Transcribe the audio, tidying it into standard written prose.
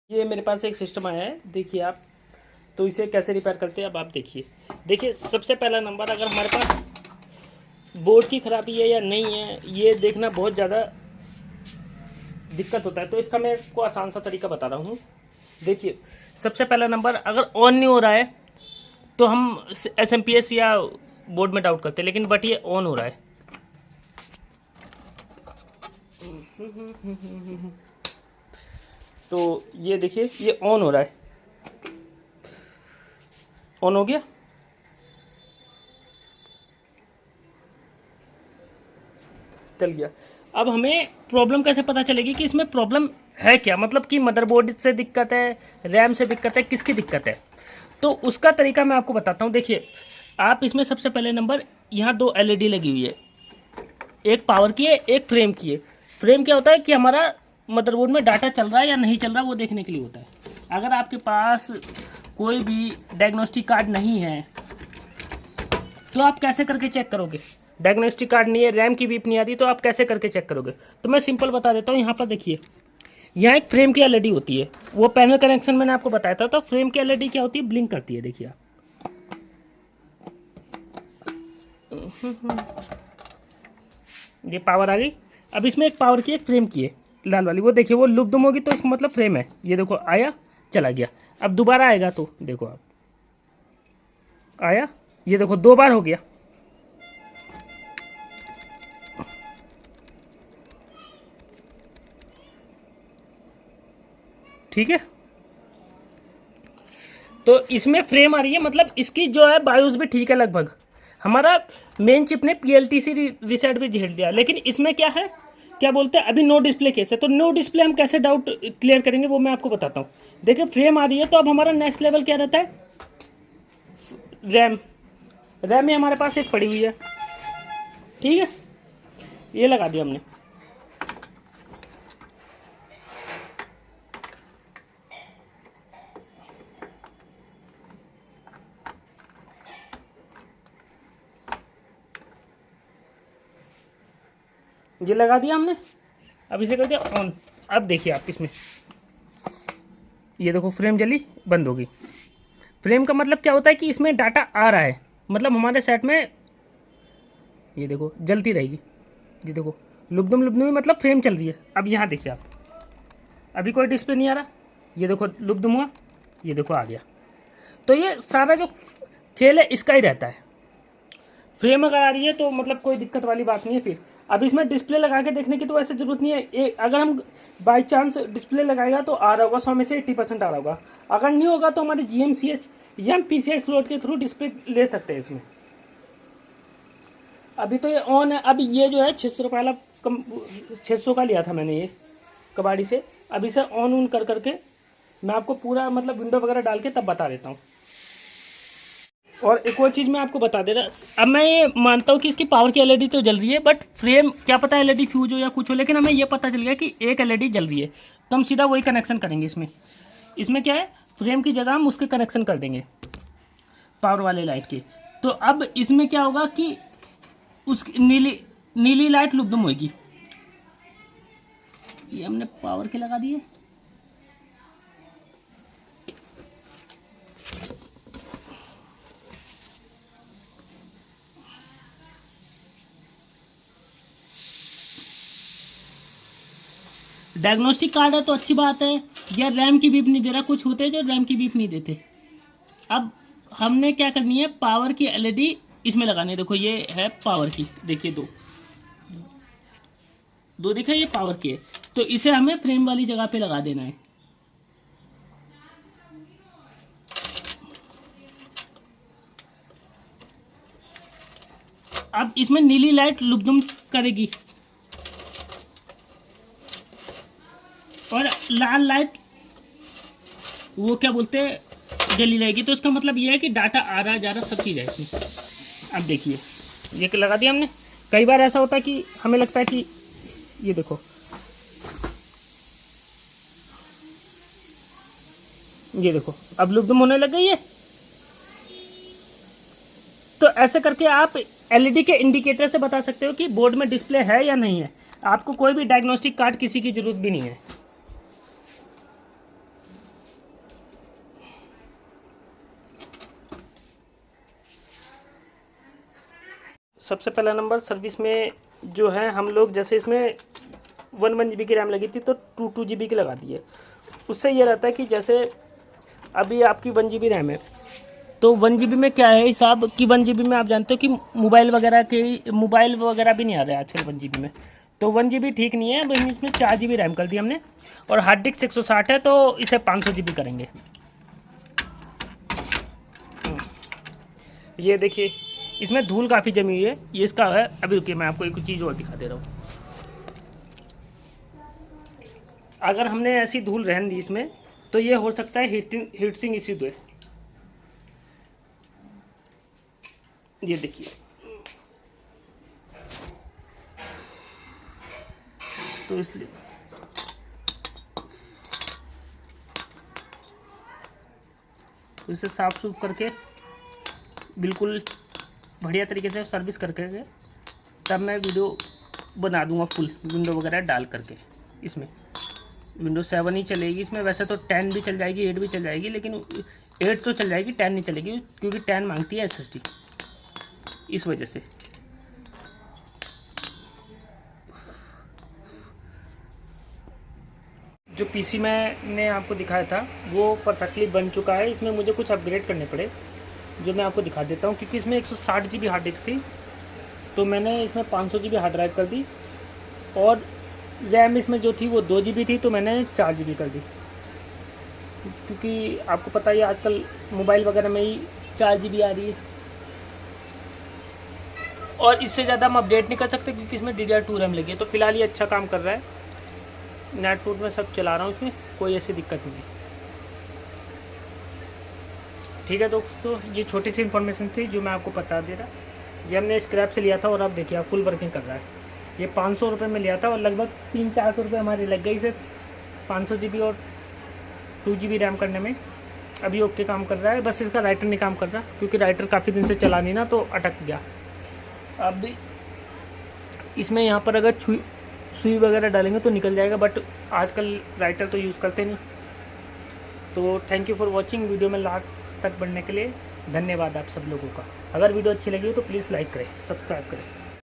ये मेरे पास एक सिस्टम आया है, देखिए आप। तो इसे कैसे रिपेयर करते हैं अब आप देखिए। देखिए सबसे पहला नंबर, अगर हमारे पास बोर्ड की ख़राबी है या नहीं है ये देखना बहुत ज़्यादा दिक्कत होता है। तो इसका मैं आपको आसान सा तरीका बता रहा हूँ। देखिए सबसे पहला नंबर, अगर ऑन नहीं हो रहा है तो हम SMPS या बोर्ड में डाउट करते हैं, लेकिन बट ये ऑन हो रहा है। तो ये देखिए ये ऑन हो रहा है, ऑन हो गया। चल गया। अब हमें प्रॉब्लम कैसे पता चलेगी कि इसमें प्रॉब्लम है क्या, मतलब कि मदरबोर्ड से दिक्कत है, रैम से दिक्कत है, किसकी दिक्कत है। तो उसका तरीका मैं आपको बताता हूँ। देखिए आप इसमें सबसे पहले नंबर, यहाँ 2 LED लगी हुई है, एक पावर की है एक फ्रेम की है। फ्रेम क्या होता है कि हमारा मदरबोर्ड में डाटा चल रहा है या नहीं चल रहा वो देखने के लिए होता है। अगर आपके पास कोई भी डायग्नोस्टिक कार्ड नहीं है तो आप कैसे करके चेक करोगे। डायग्नोस्टिक कार्ड नहीं है, रैम की बीप नहीं आ रही, तो आप कैसे करके चेक करोगे। तो मैं सिंपल बता देता हूँ। यहाँ पर देखिए, यहाँ एक फ्रेम की LED होती है, वो पैनल कनेक्शन मैंने आपको बताया था। तो फ्रेम की LED क्या होती है, ब्लिंक करती है। देखिए आप, ये पावर आ गई। अब इसमें एक पावर की एक फ्रेम की है लाल वाली, वो देखिए वो लुप दुम होगी तो इसका मतलब फ्रेम है। ये देखो आया चला गया। अब दोबारा आएगा तो देखो आप, आया, ये देखो 2 बार हो गया। ठीक है, तो इसमें फ्रेम आ रही है, मतलब इसकी जो है बायोस भी ठीक है लगभग। हमारा मेन चिप ने PLTC रीसेट भी झेल दिया, लेकिन इसमें क्या है, क्या बोलते हैं, अभी नो डिस्प्ले केस है। तो नो डिस्प्ले हम कैसे डाउट क्लियर करेंगे वो मैं आपको बताता हूँ। देखिए फ्रेम आ रही है, तो अब हमारा नेक्स्ट लेवल क्या रहता है, रैम। रैम में हमारे पास एक पड़ी हुई है, ठीक है, ये लगा दिया हमने। ये लगा दिया हमने, अब इसे कर दिया ऑन। अब देखिए आप इसमें, ये देखो फ्रेम जली बंद हो गई। फ्रेम का मतलब क्या होता है कि इसमें डाटा आ रहा है, मतलब हमारे सेट में ये देखो जलती रहेगी। ये देखो लुबदुम लुबदुम मतलब फ्रेम चल रही है। अब यहाँ देखिए आप, अभी कोई डिस्प्ले नहीं आ रहा, ये देखो लुबदुम हुआ, ये देखो आ गया। तो ये सारा जो खेल है इसका ही रहता है। फ्रेम अगर आ रही है तो मतलब कोई दिक्कत वाली बात नहीं है। फिर अब इसमें डिस्प्ले लगा के देखने की तो ऐसे ज़रूरत नहीं है। अगर हम बाई चांस डिस्प्ले लगाएगा तो आ रहा होगा 100 में से 80% आ रहा होगा। अगर नहीं होगा तो हमारे GMCH या हम PCI स्लॉट के थ्रू डिस्प्ले ले सकते हैं इसमें। अभी तो ये ऑन है। अब ये जो है 600 रुपये वाला 600 का लिया था मैंने ये कबाड़ी से। अब इसे ऑन कर करके मैं आपको पूरा मतलब विंडो वगैरह डाल के तब बता देता हूँ। और एक और चीज़ मैं आपको बता दे रहा, अब मैं ये मानता हूँ कि इसकी पावर की LED तो जल रही है, बट फ्रेम क्या पता LED फ्यूज हो या कुछ हो, लेकिन हमें ये पता चल गया कि एक LED जल रही है, तो हम सीधा वही कनेक्शन करेंगे इसमें। इसमें क्या है, फ्रेम की जगह हम उसके कनेक्शन कर देंगे पावर वाले लाइट के। तो अब इसमें क्या होगा कि उस नीली लाइट लुकदम होगी। ये हमने पावर के लगा दिए। डायग्नोस्टिक कार्ड है तो अच्छी बात है, या रैम की बीप नहीं दे रहा, कुछ होते हैं जो रैम की बीप नहीं देते। अब हमने क्या करनी है, पावर की LED इसमें लगानी है। देखो ये है पावर की, देखिए दो दिखा, ये पावर की है। तो इसे हमें फ्रेम वाली जगह पे लगा देना है। अब इसमें नीली लाइट लुबदुम करेगी और लाल लाइट वो क्या बोलते हैं जली रहेगी। तो इसका मतलब ये है कि डाटा आ रहा जा रहा सब चीज़ है इसमें। अब देखिए ये लगा दिया हमने। कई बार ऐसा होता है कि हमें लगता है कि ये देखो, ये देखो अब लुबदुम होने लग गई है। तो ऐसे करके आप LED के इंडिकेटर से बता सकते हो कि बोर्ड में डिस्प्ले है या नहीं है। आपको कोई भी डायग्नोस्टिक कार्ड किसी की ज़रूरत भी नहीं है। सबसे पहला नंबर सर्विस में जो है हम लोग जैसे इसमें 1 GB की रैम लगी थी तो 2 GB की लगा दी है। उससे ये रहता है कि जैसे अभी आपकी 1 GB रैम है तो 1 GB में क्या है हिसाब कि 1 GB में आप जानते हो कि मोबाइल वगैरह भी नहीं आ रहे आजकल 1 GB में, तो 1 GB ठीक नहीं है। वहीं इसमें 4 GB रैम कर दी हमने और हार्ड डिस्क 160 है तो इसे 500 GB करेंगे। ये देखिए इसमें धूल काफ़ी जमी हुई है, ये इसका है। अभी रुकिए मैं आपको एक चीज़ और दिखा दे रहा हूँ। अगर हमने ऐसी धूल रहने दी इसमें तो ये हो सकता है हीट सिंक इश्यू है। ये देखिए तो इसलिए इसे साफ सूफ करके बिल्कुल बढ़िया तरीके से सर्विस करके तब मैं वीडियो बना दूंगा फुल विंडो वगैरह डाल करके। इसमें विंडोज 7 ही चलेगी इसमें, वैसे तो 10 भी चल जाएगी, 8 भी चल जाएगी, लेकिन 8 तो चल जाएगी, 10 नहीं चलेगी क्योंकि 10 मांगती है SSD, इस वजह से। जो PC मैंने आपको दिखाया था वो परफेक्टली बन चुका है। इसमें मुझे कुछ अपग्रेड करने पड़े जो मैं आपको दिखा देता हूँ, क्योंकि इसमें 160 GB हार्ड डिस्क थी तो मैंने इसमें 500 GB हार्ड ड्राइव कर दी और रैम इसमें जो थी वो 2 GB थी तो मैंने 4 GB कर दी, क्योंकि आपको पता ही आजकल मोबाइल वगैरह में ही 4 GB आ रही है और इससे ज़्यादा हम अपडेट नहीं कर सकते क्योंकि इसमें DDR2 रैम लगी है। तो फिलहाल ये अच्छा काम कर रहा है, नेट में सब चला रहा हूँ, इसमें कोई ऐसी दिक्कत नहीं है। ठीक है दोस्तों, ये छोटी सी इन्फॉर्मेशन थी जो मैं आपको बता दे रहा। ये हमने स्क्रैप से लिया था और अब देखिए आप फुल वर्किंग कर रहा है। ये 500 रुपये में लिया था और लगभग 300-400 रुपये हमारे लग गए इसे 500 GB और 2 GB रैम करने में। अभी ओके काम कर रहा है, बस इसका राइटर नहीं काम कर रहा क्योंकि राइटर काफ़ी दिन से चला नहीं ना तो अटक गया। अब भी इसमें यहाँ पर अगर सुई वगैरह डालेंगे तो निकल जाएगा, बट आजकल राइटर तो यूज़ करते नहीं। तो thank you for watching. Video में लास्ट तक बढ़ने के लिए धन्यवाद आप सब लोगों का। अगर वीडियो अच्छी लगी हो तो प्लीज़ लाइक करें, सब्सक्राइब करें।